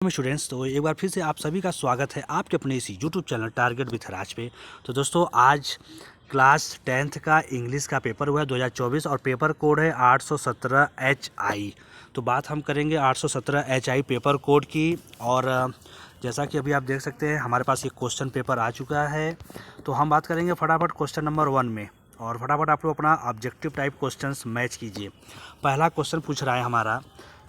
Students, तो एक बार फिर से आप सभी का स्वागत है आपके अपने इसी यूट्यूब चैनल टारगेट विथ राज पे। तो दोस्तों, आज क्लास 10th का इंग्लिश का पेपर हुआ है 2024 और पेपर कोड है 817 HI। तो बात हम करेंगे 817 HI पेपर कोड की। और जैसा कि अभी आप देख सकते हैं हमारे पास एक क्वेश्चन पेपर आ चुका है। तो हम बात करेंगे फटाफट क्वेश्चन नंबर 1 में, और फटाफट आप लोग अपना ऑब्जेक्टिव टाइप क्वेश्चंस मैच कीजिए। पहला क्वेश्चन पूछ रहा है हमारा,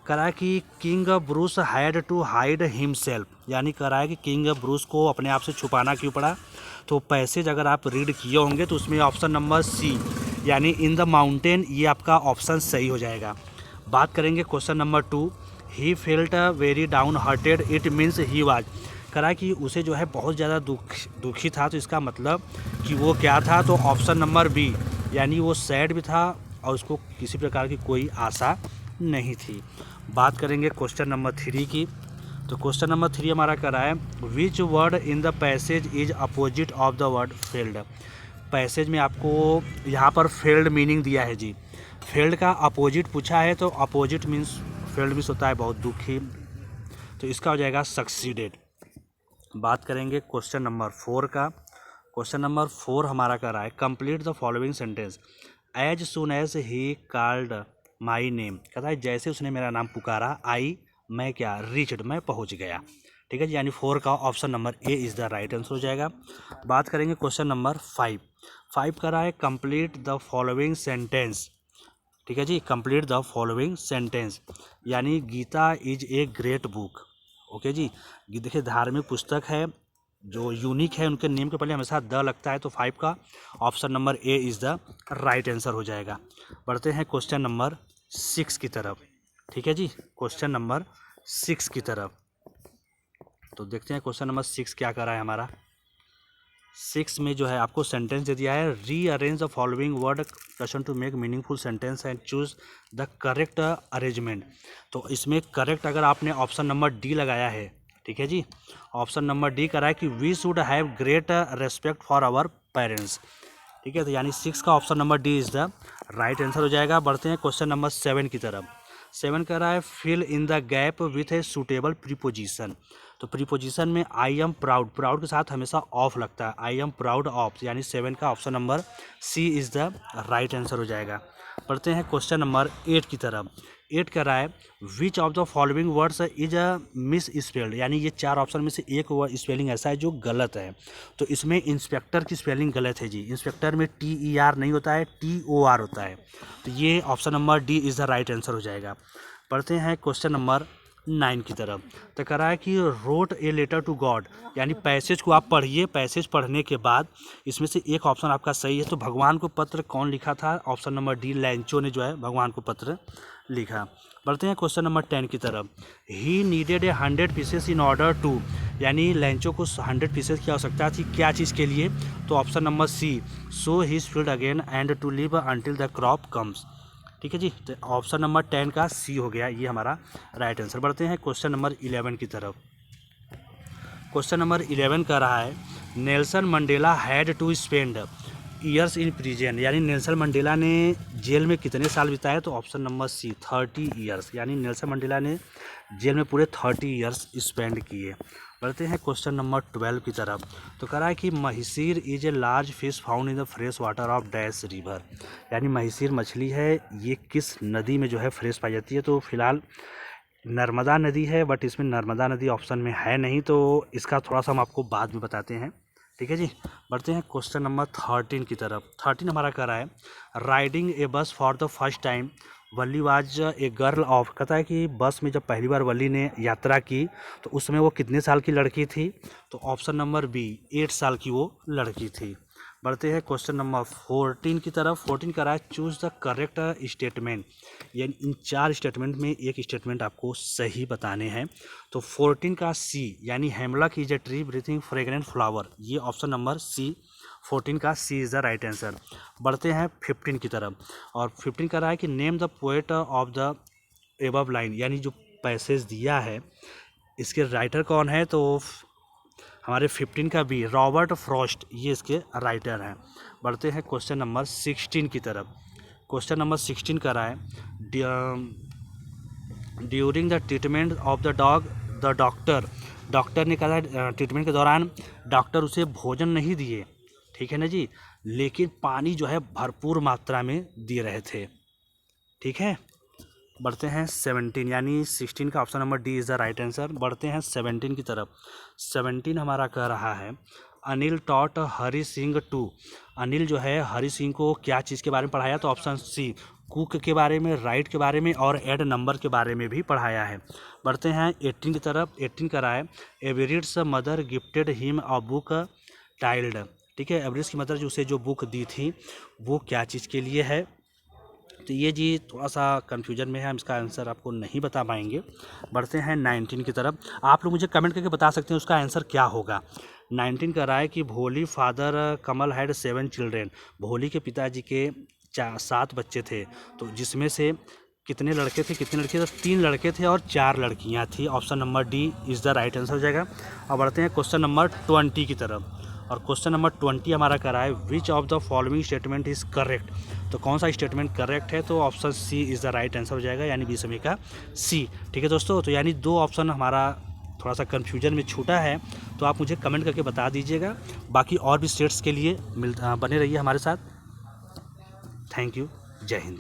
करा है कि King Bruce had to hide himself, यानी करा है कि किंग ब्रूस को अपने आप से छुपाना क्यों पड़ा। तो पैसेज अगर आप रीड किए होंगे तो उसमें ऑप्शन नंबर सी यानी इन द माउंटेन, ये आपका ऑप्शन सही हो जाएगा। बात करेंगे question number 2, he felt very down hearted, it means he was. करा कि उसे जो है बहुत ज़्यादा दुखी था, तो इसका मतलब कि वो क्या था। तो ऑप्शन नंबर बी यानी वो सैड भी था और उसको किसी प्रकार की कोई आशा नहीं थी। बात करेंगे क्वेश्चन नंबर 3 की। तो क्वेश्चन नंबर 3 हमारा करा है, which word in the passage is opposite of the word failed. Passage में आपको यहाँ पर फेल्ड मीनिंग दिया है जी। फेल्ड का अपोजिट पूछा है, तो अपोजिट मीन्स फेल्ड मीन्स होता है बहुत दुखी, तो इसका हो जाएगा सक्सीडेड। बात करेंगे क्वेश्चन नंबर 4 का। क्वेश्चन नंबर 4 हमारा करा है, complete the following sentence, as soon as he called my name. कहता है जैसे उसने मेरा नाम पुकारा, आई मैं क्या, रीच्ड मैं पहुंच गया। ठीक है जी, यानी 4 का option number A is the right answer हो जाएगा। बात करेंगे क्वेश्चन नंबर 5 करा है, कंप्लीट द फॉलोइंग सेंटेंस। ठीक है जी, कंप्लीट द फॉलोइंग सेंटेंस, यानी Gita is a great book. Okay जी, देखिए धार्मिक पुस्तक है जो यूनिक है, उनके नेम के पहले हमेशा द लगता है, तो 5 का option number A is the right answer हो जाएगा। बढ़ते हैं क्वेश्चन नंबर 6 की तरफ। ठीक है जी, क्वेश्चन नंबर 6 की तरफ। तो देखते हैं क्वेश्चन नंबर 6 क्या कर रहा है हमारा। 6 में जो है आपको सेंटेंस दे दिया है, rearrange the following word question to make meaningful sentence and choose the correct arrangement. तो इसमें करेक्ट अगर आपने ऑप्शन नंबर डी लगाया है, ठीक है जी, ऑप्शन नंबर डी करा है कि we should have great respect for our parents. ठीक है, तो यानी 6 का option number D is the right answer हो जाएगा। बढ़ते हैं क्वेश्चन नंबर 7 की तरफ। 7 कह रहा है, fill in the gap with a suitable preposition. तो प्रीपोजिशन में आई एम प्राउड, प्राउड के साथ हमेशा ऑफ लगता है, आई एम प्राउड ऑफ, यानी 7 का option number C is the right answer हो जाएगा। पढ़ते हैं क्वेश्चन नंबर 8 की तरफ। 8 कह रहा है, which of the following words is a miss spelled, यानी ये 4 ऑप्शन में से एक स्पेलिंग ऐसा है जो गलत है। तो इसमें इंस्पेक्टर की स्पेलिंग गलत है जी, इंस्पेक्टर में TER नहीं होता है, TOR होता है। तो ये option number D is the right answer हो जाएगा। पढ़ते हैं क्वेश्चन नंबर 9 की तरफ। तो कह रहा है कि wrote a letter to God, यानी पैसेज को आप पढ़िए, पैसेज पढ़ने के बाद इसमें से एक ऑप्शन आपका सही है। तो भगवान को पत्र कौन लिखा था, ऑप्शन नंबर डी लैंचो ने जो है भगवान को पत्र लिखा। बढ़ते हैं क्वेश्चन नंबर 10 की तरफ। He needed a 100 pieces in order to, यानी लैंचो को 100 पीसेस की आवश्यकता थी, क्या चीज़ के लिए। तो option number C, so he field again and to live until the crop comes. ठीक है जी, तो ऑप्शन नंबर 10 का सी हो गया, ये हमारा राइट आंसर। बढ़ते हैं क्वेश्चन नंबर 11 की तरफ। क्वेश्चन नंबर 11 कह रहा है, Nelson Mandela had to spend years in prison, यानी नेल्सन मंडेला ने जेल में कितने साल बिताए। तो ऑप्शन नंबर सी 30 ईयर्स, यानी नेल्सन मंडेला ने जेल में पूरे 30 ईयर्स स्पेंड किए। बढ़ते हैं क्वेश्चन नंबर 12 की तरफ। तो कह रहा है कि mahseer is a large fish found in the fresh water of dash river, यानी महिसीर मछली है, ये किस नदी में जो है फ्रेश पाई जाती है। तो फिलहाल नर्मदा नदी है, बट इसमें नर्मदा नदी ऑप्शन में है नहीं, तो इसका थोड़ा सा हम आपको बाद में बताते हैं। ठीक है जी, बढ़ते हैं क्वेश्चन नंबर 13 की तरफ। 13 हमारा कह रहा है, राइडिंग ए बस for the first time Valli was a girl of. कहता है कि बस में जब पहली बार वल्ली ने यात्रा की तो उसमें वो कितने साल की लड़की थी। तो ऑप्शन नंबर बी 8 साल की वो लड़की थी। बढ़ते हैं क्वेश्चन नंबर 14 की तरफ। 14 कह रहा है, चूज द करेक्ट स्टेटमेंट, यानी इन 4 स्टेटमेंट में एक स्टेटमेंट आपको सही बताने हैं। तो 14 का सी, यानी hemlock is a tree breathing fragrant flower, ये ऑप्शन नंबर सी 14 का सी इज़ द राइट आंसर। बढ़ते हैं 15 की तरफ। और 15 कह रहा है कि name the poet of the above line, यानी जो पैसेज दिया है इसके राइटर कौन है। तो हमारे 15 का बी रॉबर्ट फ्रॉस्ट, ये इसके राइटर हैं। बढ़ते हैं क्वेश्चन नंबर 16 की तरफ। क्वेश्चन नंबर 16 का रहा है, during the treatment of the dog the doctor ने कहा ट्रीटमेंट के दौरान डॉक्टर उसे भोजन नहीं दिए, ठीक है ना जी, लेकिन पानी जो है भरपूर मात्रा में दे रहे थे, ठीक है। बढ़ते हैं 17, यानी 16 का option number D is the right answer. बढ़ते हैं 17 की तरफ। 17 हमारा कह रहा है अनिल टॉट हरि सिंह टू। अनिल जो है हरि सिंह को क्या चीज़ के बारे में पढ़ाया, तो ऑप्शन सी कुक के बारे में, राइट के बारे में और ऐड नंबर के बारे में भी पढ़ाया है। बढ़ते हैं 18 की तरफ। 18 कह रहा है Everett's mother gifted him a book titled, ठीक है। एवरिट्स की मदर जो उसे जो बुक दी थी वो क्या चीज़ के लिए है, तो ये जी थोड़ा सा कन्फ्यूजन में है, हम इसका आंसर आपको नहीं बता पाएंगे। बढ़ते हैं 19 की तरफ। आप लोग मुझे कमेंट करके बता सकते हैं उसका आंसर क्या होगा। 19 कह रहा है कि भोली फादर कमल हैड 7 चिल्ड्रेन। भोली के पिताजी के 7 बच्चे थे, तो जिसमें से कितने लड़के थे, कितने लड़के थे, 3 लड़के थे और 4 लड़कियां थी। Option number D is the right answer हो जाएगा। और बढ़ते हैं क्वेश्चन नंबर 20 की तरफ। और क्वेश्चन नंबर 20 हमारा कह रहा है which of the following statement is correct. तो कौन सा स्टेटमेंट करेक्ट है, तो option C is the right answer हो जाएगा, यानी बी समय का सी, ठीक है दोस्तों। तो यानी 2 ऑप्शन हमारा थोड़ा सा कन्फ्यूजन में छूटा है, तो आप मुझे कमेंट करके बता दीजिएगा। बाकी और भी स्टेट्स के लिए बने रहिए हमारे साथ। थैंक यू, जय हिंद।